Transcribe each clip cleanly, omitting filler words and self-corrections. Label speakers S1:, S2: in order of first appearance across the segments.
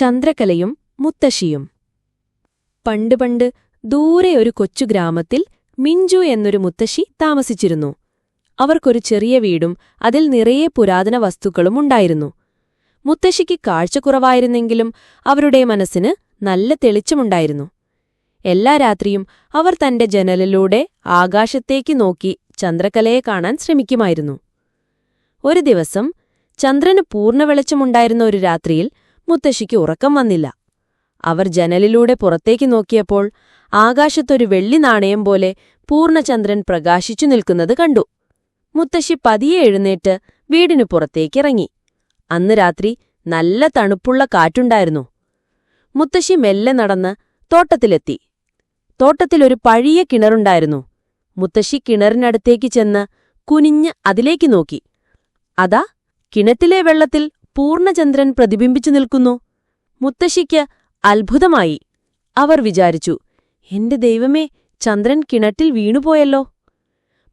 S1: ചന്ദ്രകലയും മുത്തശ്ശിയും. പണ്ട് പണ്ട് ദൂരെ ഒരു കൊച്ചു ഗ്രാമത്തിൽ മിഞ്ചു എന്നൊരു മുത്തശ്ശി താമസിച്ചിരുന്നു. അവർക്കൊരു ചെറിയ വീടും അതിൽ നിറയെ പുരാതന വസ്തുക്കളും ഉണ്ടായിരുന്നു. മുത്തശ്ശിക്ക് കാഴ്ചക്കുറവായിരുന്നെങ്കിലും അവരുടെ മനസ്സിന് നല്ല തെളിച്ചമുണ്ടായിരുന്നു. എല്ലാ രാത്രിയും അവർ തന്റെ ജനലിലൂടെ ആകാശത്തേക്ക് നോക്കി ചന്ദ്രകലയെ കാണാൻ ശ്രമിക്കുമായിരുന്നു. ഒരു ദിവസം ചന്ദ്രന് പൂർണ്ണ വെളിച്ചമുണ്ടായിരുന്ന ഒരു രാത്രിയിൽ മുത്തശ്ശിക്ക് ഉറക്കം വന്നില്ല. അവർ ജനലിലൂടെ പുറത്തേക്ക് നോക്കിയപ്പോൾ ആകാശത്തൊരു വെള്ളി നാണയം പോലെ പൂർണ്ണചന്ദ്രൻ പ്രകാശിച്ചു നിൽക്കുന്നത് കണ്ടു. മുത്തശ്ശി പതിയെ എഴുന്നേറ്റ് വീടിനു പുറത്തേക്കിറങ്ങി. അന്ന് രാത്രി നല്ല തണുപ്പുള്ള കാറ്റുണ്ടായിരുന്നു. മുത്തശ്ശി മെല്ലെ നടന്ന് തോട്ടത്തിലെത്തി. തോട്ടത്തിലൊരു പഴയ കിണറുണ്ടായിരുന്നു. മുത്തശ്ശി കിണറിനടുത്തേക്ക് ചെന്ന് കുനിഞ്ഞ് അതിലേക്ക് നോക്കി. അതാ കിണറ്റിലെ വെള്ളത്തിൽ പൂർണ്ണചന്ദ്രൻ പ്രതിബിംബിച്ചു നിൽക്കുന്നു. മുത്തശ്ശിക്ക് അത്ഭുതമായി. അവർ വിചാരിച്ചു, എന്റെ ദൈവമേ, ചന്ദ്രൻ കിണറ്റിൽ വീണുപോയല്ലോ.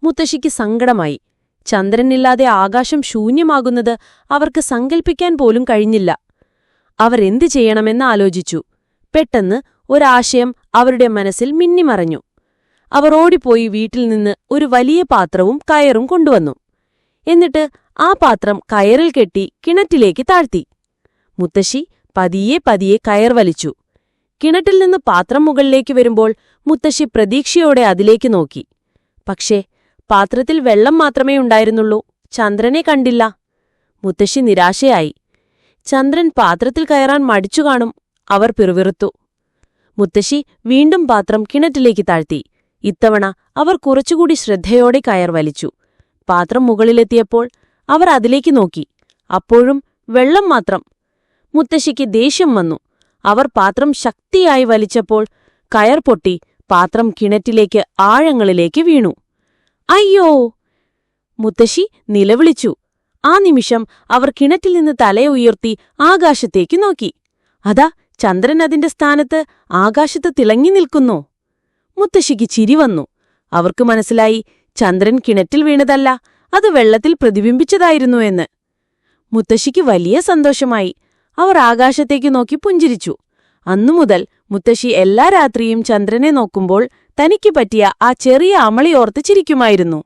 S1: മുത്തശ്ശിക്ക് സങ്കടമായി. ചന്ദ്രനില്ലാതെ ആകാശം ശൂന്യമാകുന്നത് അവർക്ക് സങ്കൽപ്പിക്കാൻ പോലും കഴിഞ്ഞില്ല. അവർ എന്തു ചെയ്യണമെന്ന് ആലോചിച്ചു. പെട്ടെന്ന് ഒരാശയം അവരുടെ മനസ്സിൽ മിന്നിമറഞ്ഞു. അവർ ഓടിപ്പോയി വീട്ടിൽ നിന്ന് ഒരു വലിയ പാത്രവും കയറും കൊണ്ടുവന്നു. എന്നിട്ട് ആ പാത്രം കയറിൽ കെട്ടി കിണറ്റിലേക്ക് താഴ്ത്തി. മുത്തശ്ശി പതിയെ പതിയെ കയർ വലിച്ചു. കിണറ്റിൽ നിന്ന് പാത്രം മുകളിലേക്ക് വരുമ്പോൾ മുത്തശ്ശി പ്രതീക്ഷയോടെ അതിലേക്ക് നോക്കി. പക്ഷേ പാത്രത്തിൽ വെള്ളം മാത്രമേ ഉണ്ടായിരുന്നുള്ളൂ. ചന്ദ്രനെ കണ്ടില്ല. മുത്തശ്ശി നിരാശയായി. ചന്ദ്രൻ പാത്രത്തിൽ കയറാൻ മടിച്ചു കാണും, അവർ പിറുവിറുത്തു. മുത്തശ്ശി വീണ്ടും പാത്രം കിണറ്റിലേക്ക് താഴ്ത്തി. ഇത്തവണ അവർ കുറച്ചുകൂടി ശ്രദ്ധയോടെ കയർ വലിച്ചു. പാത്രം മുകളിലെത്തിയപ്പോൾ അവർ അതിലേക്ക് നോക്കി. അപ്പോഴും വെള്ളം മാത്രം. മുത്തശ്ശിക്ക് ദേഷ്യം വന്നു. അവർ പാത്രം ശക്തിയായി വലിച്ചപ്പോൾ കയർ പൊട്ടി പാത്രം കിണറ്റിലേക്ക് ആഴങ്ങളിലേക്ക് വീണു. അയ്യോ! മുത്തശ്ശി നിലവിളിച്ചു. ആ നിമിഷം അവർ കിണറ്റിൽ നിന്ന് തല ഉയർത്തി ആകാശത്തേക്ക് നോക്കി. അതാ ചന്ദ്രൻ അതിന്റെ സ്ഥാനത്ത് ആകാശത്ത് തിളങ്ങി നിൽക്കുന്നു. മുത്തശ്ശിക്ക് ചിരി വന്നു. അവർക്ക് മനസ്സിലായി, ചന്ദ്രൻ കിണറ്റിൽ വീണതല്ല, അത് വെള്ളത്തിൽ പ്രതിബിംബിച്ചതായിരുന്നു എന്ന്. മുത്തശ്ശിക്ക് വലിയ സന്തോഷമായി. അവർ ആകാശത്തേക്ക് നോക്കി പുഞ്ചിരിച്ചു. അന്നുമുതൽ മുത്തശ്ശി എല്ലാ രാത്രിയും ചന്ദ്രനെ നോക്കുമ്പോൾ തനിക്ക് പറ്റിയ ആ ചെറിയ അമളി ഓർത്ത് ചിരിക്കുമായിരുന്നു.